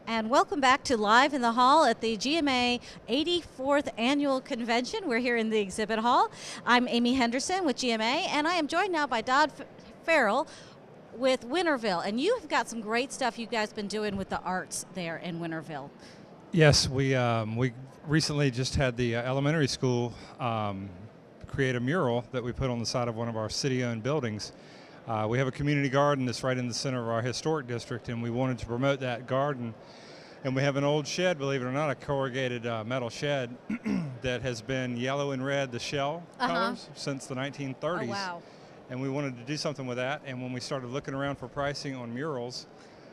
and welcome back to Live in the Hall at the GMA 84th Annual Convention. We're here in the exhibit hall. I'm Amy Henderson with GMA, and I am joined now by Dodd Ferrelle with Winterville. And you've got some great stuff you guys been doing with the arts there in Winterville. Yes, we recently just had the elementary school create a mural that we put on the side of one of our city-owned buildings. We have a community garden that's right in the center of our historic district, and we wanted to promote that garden. And we have an old shed, believe it or not, a corrugated metal shed that has been yellow and red, the shell colors, since the 1930s. Oh, wow. And we wanted to do something with that. And when we started looking around for pricing on murals,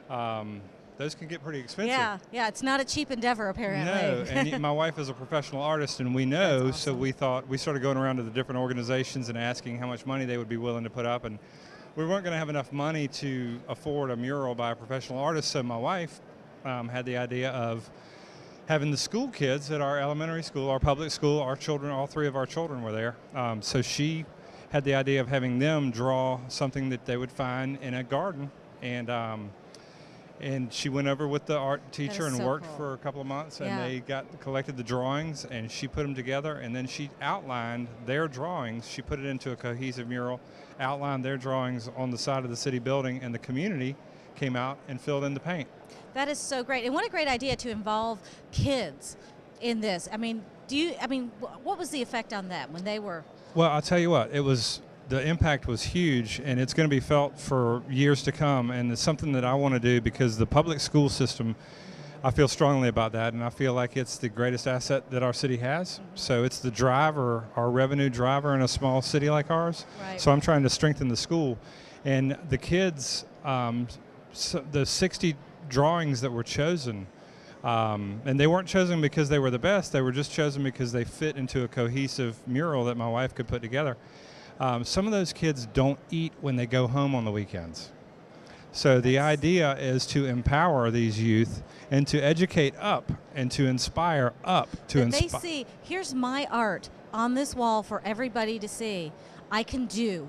those can get pretty expensive. Yeah, it's not a cheap endeavor, apparently. No, and my wife is a professional artist, and we know, That's awesome. So we started going around to the different organizations and asking how much money they would be willing to put up. And we weren't going to have enough money to afford a mural by a professional artist, so my wife had the idea of having the school kids at our elementary school, our public school, our children, all three of our children were there. So she had the idea of having them draw something that they would find in a garden, and she went over with the art teacher and worked for a couple of months, and they collected the drawings, and she put them together, and then she outlined their drawings. She put it into a cohesive mural, outlined their drawings on the side of the city building, and the community came out and filled in the paint. That is so great, and what a great idea to involve kids in this. I mean, what was the effect on them when they were? Well, I'll tell you what, the impact was huge, and it's going to be felt for years to come, and it's something that I want to do because the public school system, I feel strongly about that, and I feel like it's the greatest asset that our city has. So it's the driver, our revenue driver in a small city like ours. Right. So I'm trying to strengthen the school. And the kids, the 60 drawings that were chosen, and they weren't chosen because they were the best, they were just chosen because they fit into a cohesive mural that my wife could put together. Some of those kids don't eat when they go home on the weekends. So the idea is to empower these youth and to educate up and to inspire up. They see, here's my art on this wall for everybody to see. I can do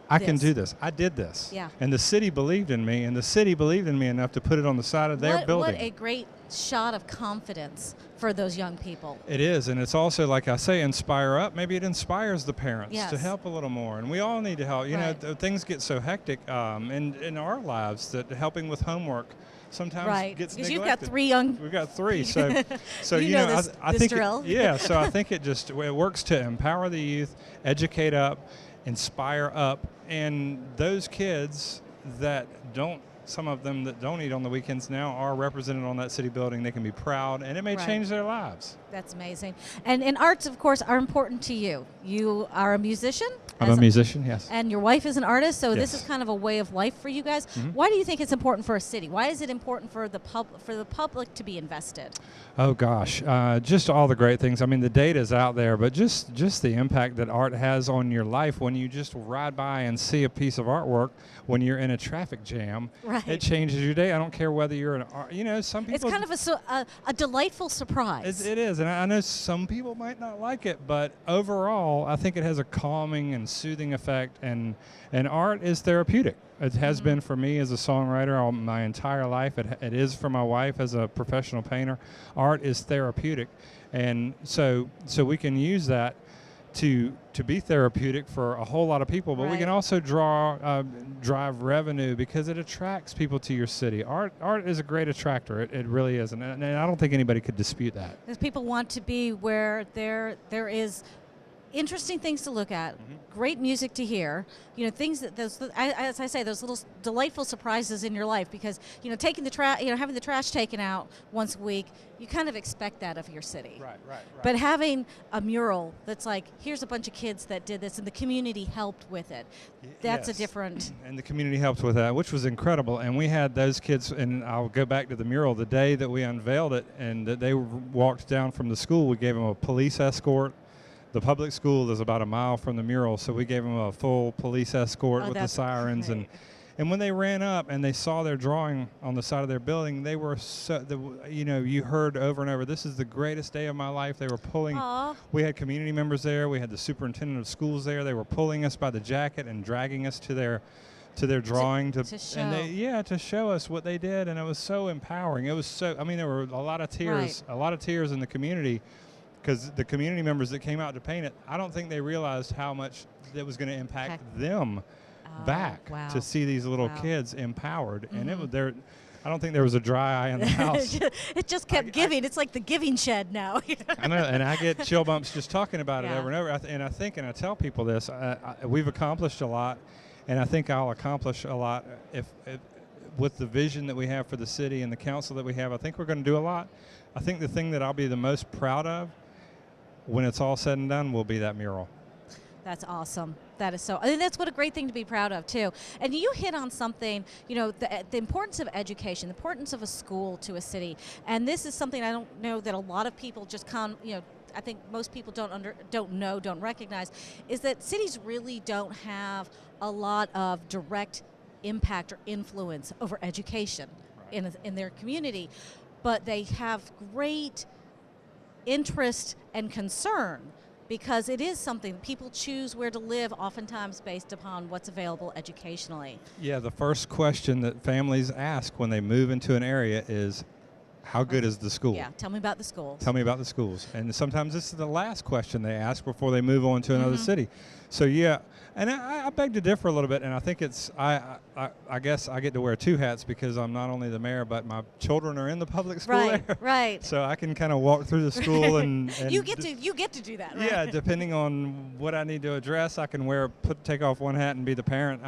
this. I did this. Yeah. And the city believed in me, and the city believed in me enough to put it on the side of their building. What a great shot of confidence for those young people. It is, and it's also, like I say, inspire up. Maybe it inspires the parents to help a little more, and we all need to help. You know, things get so hectic in our lives that helping with homework sometimes gets neglected. Because you've got 3 young. We've got 3, so you know I think drill. So I think it works to empower the youth, educate up, inspire up, and those kids that don't. Some of them that don't eat on the weekends now are represented on that city building. They can be proud, and it may change their lives. That's amazing. And arts, of course, are important to you. You are a musician? I'm a musician, yes. And your wife is an artist, so this is kind of a way of life for you guys. Mm-hmm. Why do you think it's important for a city? Why is it important for the public to be invested? Oh, gosh. Just all the great things. I mean, the data is out there, but just the impact that art has on your life when you just ride by and see a piece of artwork when you're in a traffic jam. Right. It changes your day. I don't care whether you're an art. You know, some people. It's kind of a delightful surprise. It is, and I know some people might not like it, but overall, I think it has a calming and soothing effect, and art is therapeutic. It has been for me as a songwriter all my entire life. It is for my wife as a professional painter. Art is therapeutic, and so we can use that to be therapeutic for a whole lot of people, but we can also drive revenue because it attracts people to your city. Art is a great attractor. It really is, and I don't think anybody could dispute that. Because people want to be where there is interesting things to look at, great music to hear, you know, things that as I say, those little delightful surprises in your life, because, you know, taking the trash, you know, having the trash taken out once a week, you kind of expect that of your city. Right. But having a mural that's like, here's a bunch of kids that did this and the community helped with it. That's a different. And the community helped with that, which was incredible. And we had those kids, and I'll go back to the mural, the day that we unveiled it and that they walked down from the school, we gave them a police escort. The public school is about a mile from the mural, so we gave them a full police escort with the sirens. Great. And when they ran up and they saw their drawing on the side of their building, they were you heard over and over, this is the greatest day of my life. They were pulling. Aww. We had community members there. We had the superintendent of schools there. They were pulling us by the jacket and dragging us to to their drawing to show. And to show us what they did, and it was so empowering. It was so, I mean, there were a lot of tears, in the community, because the community members that came out to paint it, I don't think they realized how much it was going to impact them back to see these little kids empowered. And it was there. I don't think there was a dry eye in the house. It just kept giving. It's like the giving shed now. I know, and I get chill bumps just talking about it over and over. And I tell people this, we've accomplished a lot, and I think I'll accomplish a lot if with the vision that we have for the city and the council that we have. I think we're going to do a lot. I think the thing that I'll be the most proud of when it's all said and done will be that mural. That's awesome. That is so. I think that's what a great thing to be proud of too. And you hit on something, the importance of education, the importance of a school to a city. And this is something I don't know that a lot of people just I think most people don't recognize, is that cities really don't have a lot of direct impact or influence over education in their community, but they have great interest and concern, because it is something people choose where to live, oftentimes based upon what's available educationally. Yeah, the first question that families ask when they move into an area is, how good is the school? Yeah, tell me about the schools. Tell me about the schools. And sometimes this is the last question they ask before they move on to another city. So yeah, and I beg to differ a little bit, and I think I guess I get to wear two hats, because I'm not only the mayor, but my children are in the public school there. Right. So I can kind of walk through the school and you get to do that, right? Yeah, depending on what I need to address, I can take off one hat and be the parent.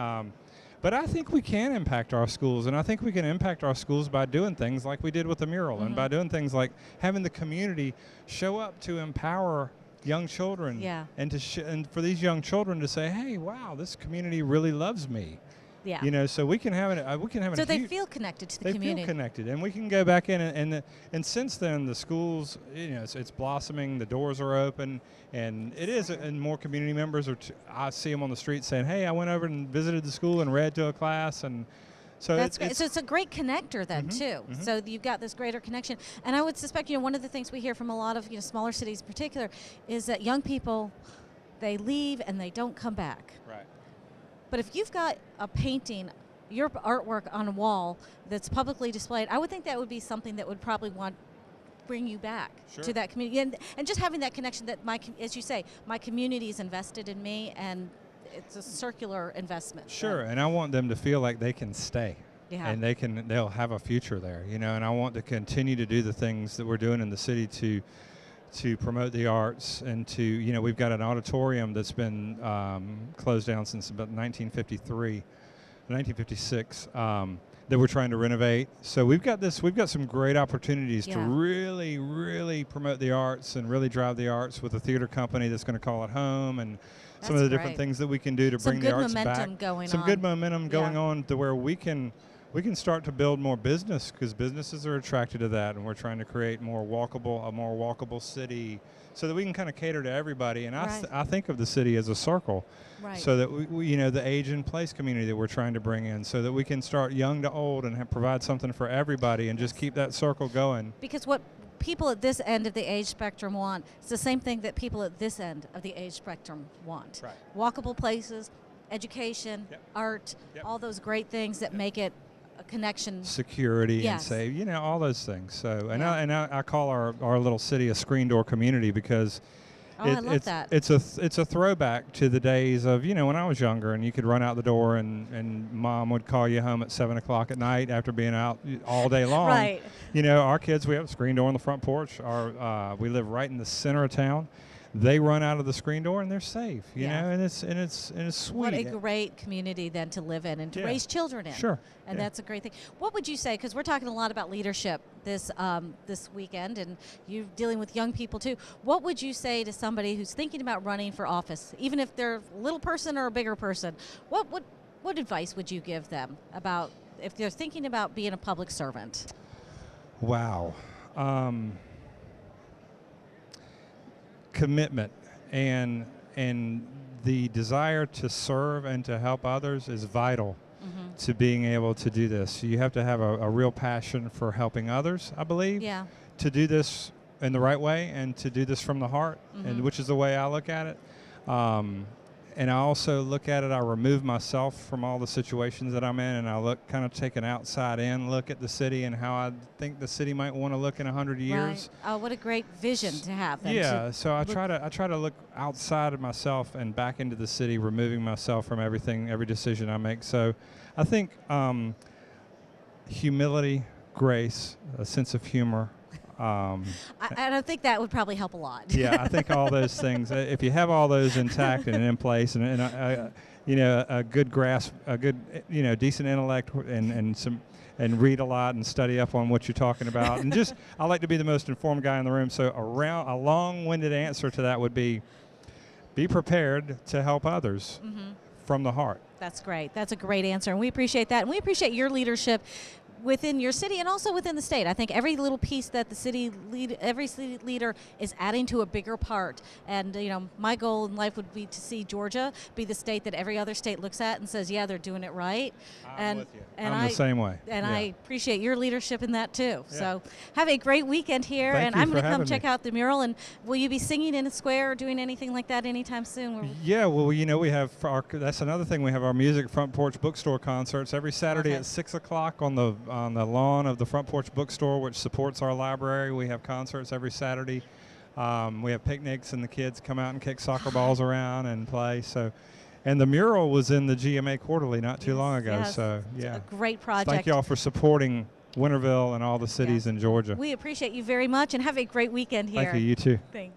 But I think we can impact our schools, and I think we can impact our schools by doing things like we did with the mural, and by doing things like having the community show up to empower young children, and and for these young children to say, "Hey, wow, this community really loves me." Yeah. So we can have So they feel connected to the community. They feel connected, and we can go back in and since then the schools, it's blossoming. The doors are open, and it is, and more community members I see them on the street saying, "Hey, I went over and visited the school and read to a class," and so that's great. So it's a great connector then too. So you've got this greater connection, and I would suspect one of the things we hear from a lot of smaller cities in particular is that young people, they leave and they don't come back. Right. But if you've got a painting, your artwork on a wall that's publicly displayed, I would think that would be something that would probably bring you back to that community. And just having that connection that, as you say, my community is invested in me, and it's a circular investment. Sure, and I want them to feel like they can stay. Yeah. And they'll have a future there, and I want to continue to do the things that we're doing in the city to promote the arts, and to, we've got an auditorium that's been closed down since about 1956, that we're trying to renovate. So we've got some great opportunities to really, really promote the arts and really drive the arts with a theater company that's going to call it home, and some of the different things that we can do to bring the arts back. Some good momentum going on to where we can start to build more business, because businesses are attracted to that, and we're trying to create a more walkable city, so that we can kind of cater to everybody. And I think of the city as a circle, so that we the age and place community that we're trying to bring in, so that we can start young to old and provide something for everybody, and just keep that circle going. Because what people at this end of the age spectrum want is the same thing that people at this end of the age spectrum want. Right. Walkable places, education, art, all those great things that make it a connection. Security and save, all those things. So, and I call our little city a screen door community, because I love that. It's a throwback to the days of, when I was younger, and you could run out the door and mom would call you home at 7 o'clock at night after being out all day long. Right. Our kids, we have a screen door on the front porch. We live right in the center of town. They run out of the screen door and they're safe, and it's sweet. What a great community then to live in and to raise children in. Sure. And that's a great thing. What would you say, because we're talking a lot about leadership this weekend, and you're dealing with young people too. What would you say to somebody who's thinking about running for office, even if they're a little person or a bigger person? What advice would you give them about if they're thinking about being a public servant? Wow. Commitment and the desire to serve and to help others is vital to being able to do this. You have to have a real passion for helping others, I believe, to do this in the right way and to do this from the heart, and which is the way I look at it. and I also look at it, I remove myself from all the situations that I'm in, and I kind of take an outside in look at the city and how I think the city might want to look in 100 years. Right. Oh, what a great vision to have. Then, yeah, so I try to look outside of myself and back into the city, removing myself from everything, every decision I make. So I think humility, grace, a sense of humor. I think that would probably help a lot. Yeah, I think all those things. If you have all those intact and in place, and a good grasp, a good decent intellect, and read a lot and study up on what you're talking about, and just I like to be the most informed guy in the room. So a long-winded answer to that would be prepared to help others from the heart. That's great. That's a great answer, and we appreciate that, and we appreciate your leadership within your city and also within the state. I think every little piece that every city leader is adding to a bigger part. And my goal in life would be to see Georgia be the state that every other state looks at and says, yeah, they're doing it right. I'm with you. I'm the same way. And yeah. I appreciate your leadership in that too. Yeah. So have a great weekend here. Thank and you I'm for going to come having check me. out the mural. And will you be singing in a square or doing anything like that anytime soon? Yeah, well, we have that's another thing. We have our music front porch bookstore concerts every Saturday at 6 o'clock on the lawn of the Front Porch Bookstore, which supports our library. We have concerts every Saturday. We have picnics, and the kids come out and kick soccer balls around and play. So, and the mural was in the GMA Quarterly not too long ago. Yes. So, yeah, it's a great project. Thank you all for supporting Winterville and all the cities in Georgia. We appreciate you very much, and have a great weekend here. Thank you. You too. Thanks.